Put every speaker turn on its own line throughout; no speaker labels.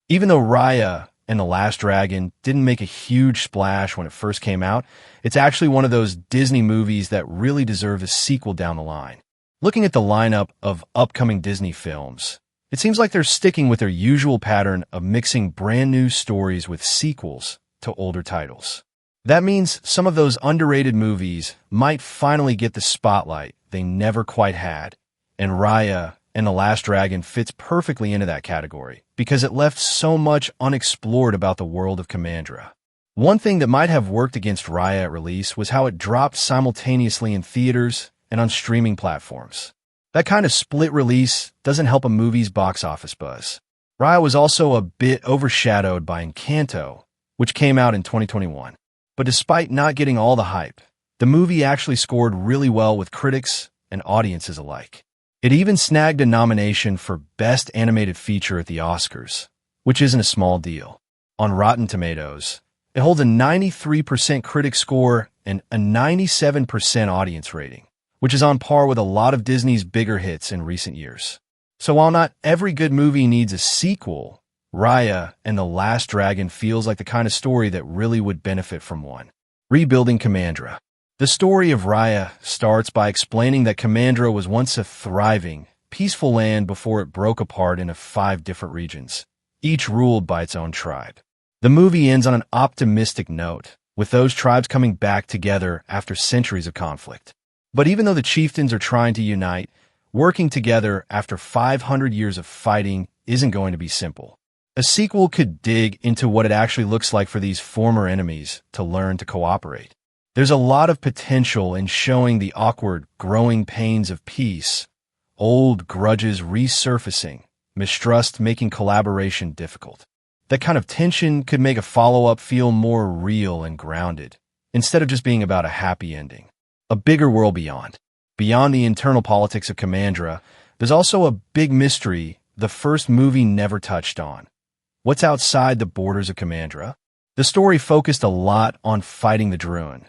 Even though Raya and the Last Dragon didn't make a huge splash when it first came out, it's actually one of those Disney movies that really deserve a sequel down the line. Looking at the lineup of upcoming Disney films, it seems like they're sticking with their usual pattern of mixing brand new stories with sequels to older titles. That means some of those underrated movies might finally get the spotlight they never quite had, and Raya and the Last Dragon fits perfectly into that category because it left so much unexplored about the world of Commandra. One thing that might have worked against Raya at release was how it dropped simultaneously in theaters and on streaming platforms. That kind of split release doesn't help a movie's box office buzz. Raya was also a bit overshadowed by Encanto, which came out in 2021. But despite not getting all the hype, the movie actually scored really well with critics and audiences alike. It even snagged a nomination for Best Animated Feature at the Oscars, which isn't a small deal. On Rotten Tomatoes, it holds a 93% critic score and a 97% audience rating, which is on par with a lot of Disney's bigger hits in recent years. So while not every good movie needs a sequel, Raya and the Last Dragon feels like the kind of story that really would benefit from one. Rebuilding Commandra. The story of Raya starts by explaining that Commandra was once a thriving, peaceful land before it broke apart into 5 different regions, each ruled by its own tribe. The movie ends on an optimistic note, with those tribes coming back together after centuries of conflict. But even though the chieftains are trying to unite, working together after 500 years of fighting isn't going to be simple. A sequel could dig into what it actually looks like for these former enemies to learn to cooperate. There's a lot of potential in showing the awkward, growing pains of peace, old grudges resurfacing, mistrust making collaboration difficult. That kind of tension could make a follow-up feel more real and grounded, instead of just being about a happy ending. A bigger world beyond. Beyond the internal politics of Commandra, there's also a big mystery the first movie never touched on. What's outside the borders of Commandra? The story focused a lot on fighting the Druin,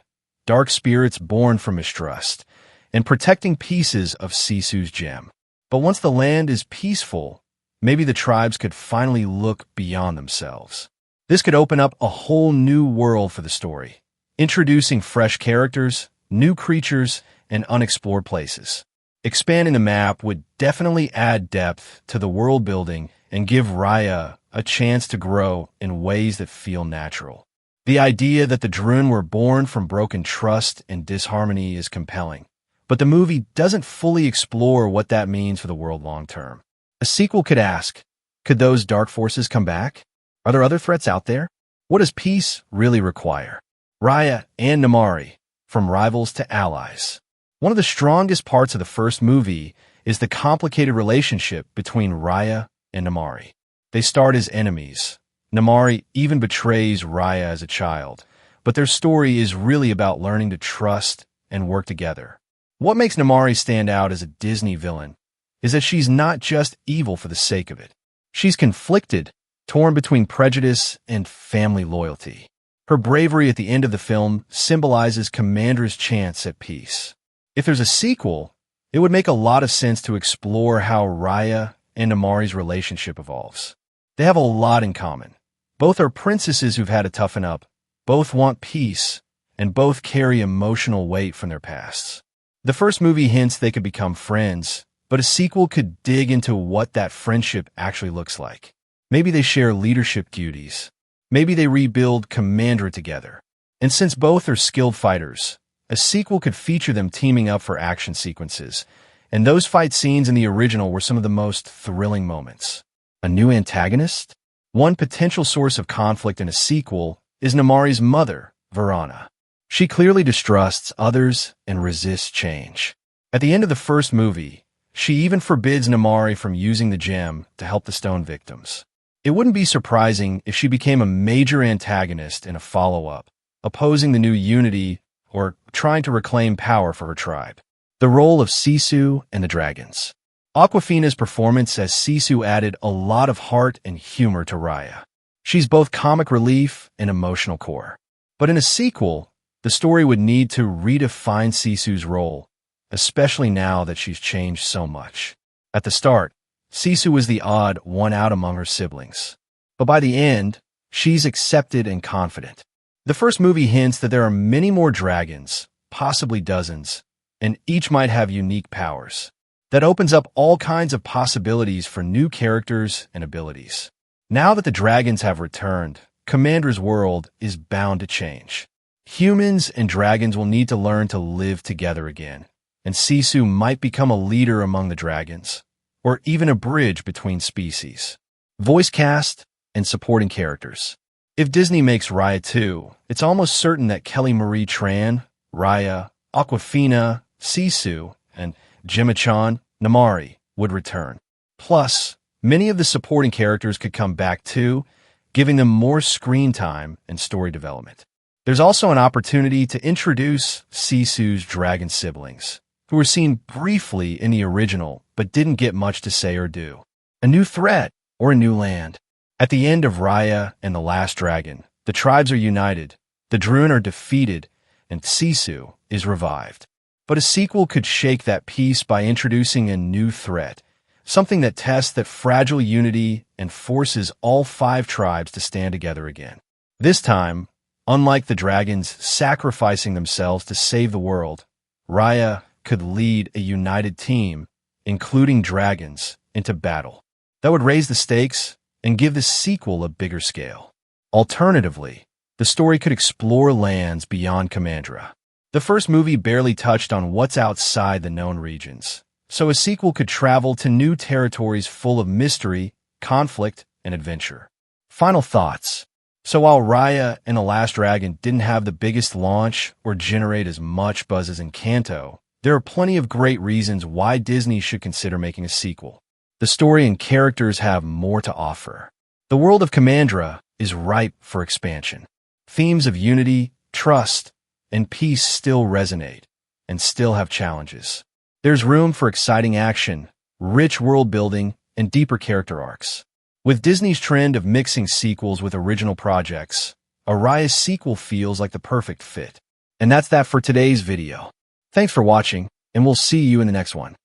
dark spirits born from mistrust, and protecting pieces of Cisu's gem. But once the land is peaceful, maybe the tribes could finally look beyond themselves. This could open up a whole new world for the story, introducing fresh characters, new creatures, and unexplored places. Expanding the map would definitely add depth to the world building and give Raya a chance to grow in ways that feel natural. The idea that the Druin were born from broken trust and disharmony is compelling, but the movie doesn't fully explore what that means for the world long term. A sequel could ask, could those dark forces come back? Are there other threats out there? What does peace really require? Raya and Namari, from rivals to allies. One of the strongest parts of the first movie is the complicated relationship between Raya and Namari. They start as enemies. Namari even betrays Raya as a child, but their story is really about learning to trust and work together. What makes Namari stand out as a Disney villain is that she's not just evil for the sake of it. She's conflicted, torn between prejudice and family loyalty. Her bravery at the end of the film symbolizes Commandra's chance at peace. If there's a sequel, it would make a lot of sense to explore how Raya and Namari's relationship evolves. They have a lot in common. Both are princesses who've had to toughen up, both want peace, and both carry emotional weight from their pasts. The first movie hints they could become friends, but a sequel could dig into what that friendship actually looks like. Maybe they share leadership duties. Maybe they rebuild Commandra together. And since both are skilled fighters, a sequel could feature them teaming up for action sequences, and those fight scenes in the original were some of the most thrilling moments. A new antagonist? One potential source of conflict in a sequel is Namari's mother, Verana. She clearly distrusts others and resists change. At the end of the first movie, she even forbids Namari from using the gem to help the stone victims. It wouldn't be surprising if she became a major antagonist in a follow-up, opposing the new unity or trying to reclaim power for her tribe. The role of Cisu and the dragons. Awkwafina's performance as Cisu added a lot of heart and humor to Raya. She's both comic relief and emotional core. But in a sequel, the story would need to redefine Cisu's role, especially now that she's changed so much. At the start, Cisu was the odd one out among her siblings. but by the end, she's accepted and confident. The first movie hints that there are many more dragons, possibly dozens, and each might have unique powers. That opens up all kinds of possibilities for new characters and abilities. Now that the dragons have returned, Commandra's world is bound to change. Humans and dragons will need to learn to live together again, and Cisu might become a leader among the dragons, or even a bridge between species. Voice cast and supporting characters. If Disney makes Raya 2, it's almost certain that Kelly Marie Tran, Raya, Awkwafina, Cisu, and Rya Namari would return. Plus, many of the supporting characters could come back too, giving them more screen time and story development. There's also an opportunity to introduce Cisu's dragon siblings, who were seen briefly in the original but didn't get much to say or do. A new threat or a new land. At the end of Raya and the Last Dragon, the tribes are united, the Druin are defeated, and Cisu is revived. But a sequel could shake that peace by introducing a new threat, something that tests that fragile unity and forces all 5 tribes to stand together again. This time, unlike the dragons sacrificing themselves to save the world, Raya could lead a united team, including dragons, into battle. That would raise the stakes and give the sequel a bigger scale. Alternatively, the story could explore lands beyond Commandra. The first movie barely touched on what's outside the known regions, so a sequel could travel to new territories full of mystery, conflict, and adventure. Final thoughts. So while Raya and the Last Dragon didn't have the biggest launch or generate as much buzz as Encanto, there are plenty of great reasons why Disney should consider making a sequel. The story and characters have more to offer. The world of Commandra is ripe for expansion. Themes of unity, trust, and peace still resonate and still have challenges. There's room for exciting action, rich world building, and deeper character arcs. With Disney's trend of mixing sequels with original projects, a Raya sequel feels like the perfect fit. And that's that for today's video. Thanks for watching, and we'll see you in the next one.